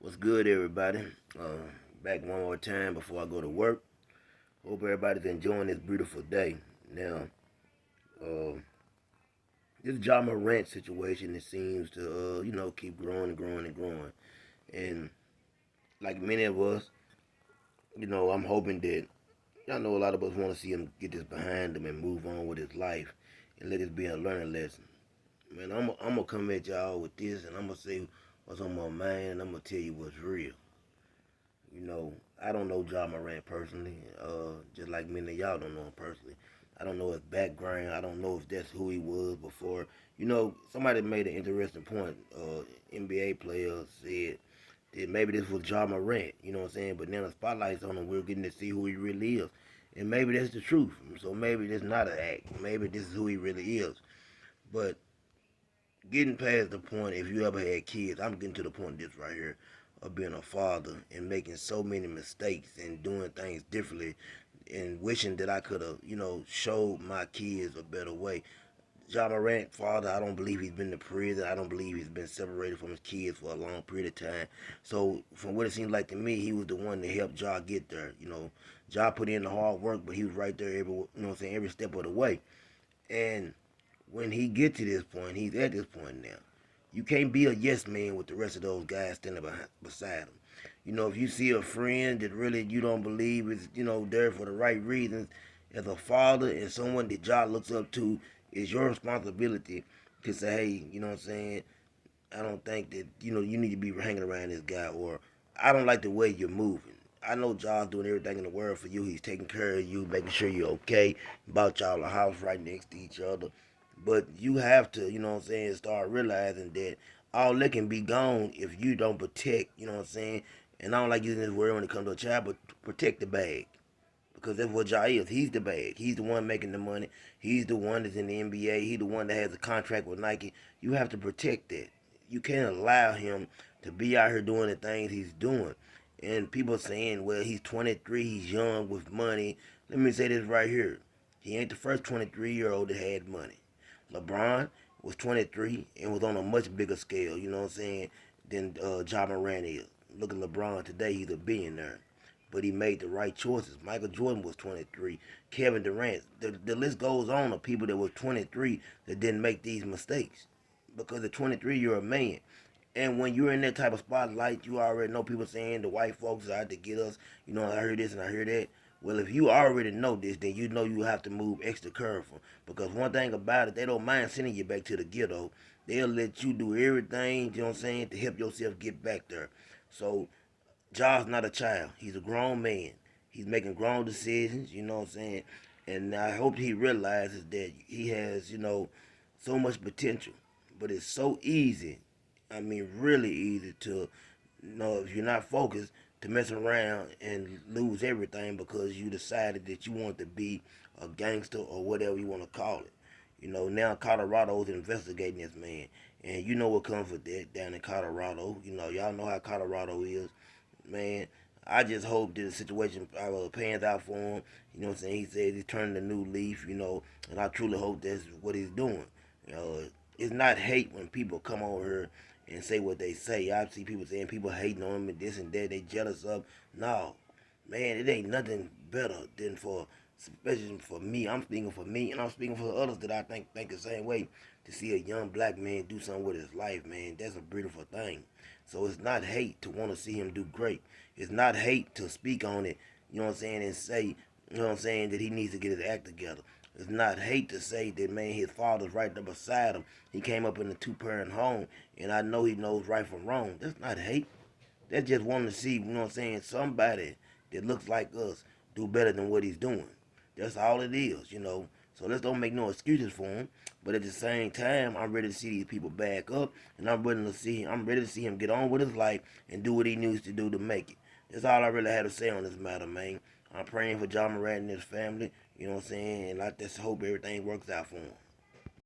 What's good, everybody? Back one more time before I go to work. Hope everybody's enjoying this beautiful day. Now, uh, this John Morant situation, it seems to, keep growing and growing and growing. And like many of us, I'm hoping that, I know a lot of us want to see him get this behind him and move on with his life and let this be a learning lesson. Man, I'm going to come at y'all with this and I'm going to say what's on my mind and I'm going to tell you what's real. I don't know John Morant personally, just like many of y'all don't know him personally. I don't know his background. I don't know if that's who he was before. Somebody made an interesting point. NBA player said that maybe this was John Morant, you know what I'm saying? But now the spotlight's on him. We're getting to see who he really is. And maybe that's the truth. So maybe this not an act. Maybe this is who he really is. But getting past the point, if you ever had kids, I'm getting to the point of this right here, of being a father and making so many mistakes and doing things differently and wishing that I could have, showed my kids a better way. John Morant, father, I don't believe he's been to prison. I don't believe he's been separated from his kids for a long period of time. So, from what it seems like to me, he was the one that helped Ja get there. Ja put in the hard work, but he was right there every step of the way. And when he get to this point, he's at this point now. You can't be a yes man with the rest of those guys standing beside him. If you see a friend that really you don't believe is, there for the right reasons, as a father and someone that God looks up to, it's your responsibility to say, hey, you know what I'm saying? I don't think that you need to be hanging around this guy, or I don't like the way you're moving. I know John's doing everything in the world for you. He's taking care of you, making sure you're okay. Bought y'all a house right next to each other, but you have to, start realizing that all that can be gone if you don't protect. You know what I'm saying? And I don't like using this word when it comes to a child, but protect the bag because that's what Ja is. He's the bag. He's the one making the money. He's the one that's in the NBA. He's the one that has a contract with Nike. You have to protect that. You can't allow him to be out here doing the things he's doing. And people saying, well, he's 23, he's young with money. Let me say this right here. He ain't the first 23-year-old that had money. LeBron was 23 and was on a much bigger scale, you know what I'm saying, than Ja Morant is. Look at LeBron today, he's a billionaire but he made the right choices. Michael Jordan was 23. Kevin Durant. The list goes on of people that were 23 that didn't make these mistakes. Because at 23, you're a man. And when you're in that type of spotlight, you already know people saying the white folks are out to get us. I heard this and I heard that. Well, if you already know this, then you know you have to move extra careful. Because one thing about it, they don't mind sending you back to the ghetto. They'll let you do everything, you know what I'm saying, to help yourself get back there. So Ja's not a child. He's a grown man. He's making grown decisions, you know what I'm saying? And I hope he realizes that he has, so much potential. But it's so easy, I mean, really easy to, if you're not focused, to mess around and lose everything because you decided that you want to be a gangster or whatever you want to call it. Now Colorado's investigating this man. And you know what comes with that down in Colorado. Y'all know how Colorado is, man. I just hope that the situation pans out for him. You know what I'm saying? He says he's turning a new leaf, and I truly hope that's what he's doing. It's not hate when people come over here and say what they say. I see people saying people hating on him and this and that, they jealous of. No, man, it ain't nothing better than especially for me. I'm speaking for me, and I'm speaking for others that I think the same way. To see a young black man do something with his life, man, that's a beautiful thing. So it's not hate to want to see him do great. It's not hate to speak on it, you know what I'm saying, and say, you know what I'm saying, that he needs to get his act together. It's not hate to say that, man, his father's right there beside him. He came up in a two-parent home, and I know he knows right from wrong. That's not hate. That's just wanting to see, you know what I'm saying, somebody that looks like us do better than what he's doing. That's all it is. So let's don't make no excuses for him. But at the same time, I'm ready to see these people back up, and I'm ready to see him get on with his life and do what he needs to do to make it. That's all I really had to say on this matter, man. I'm praying for John Morant and his family, you know what I'm saying, and I just hope everything works out for him.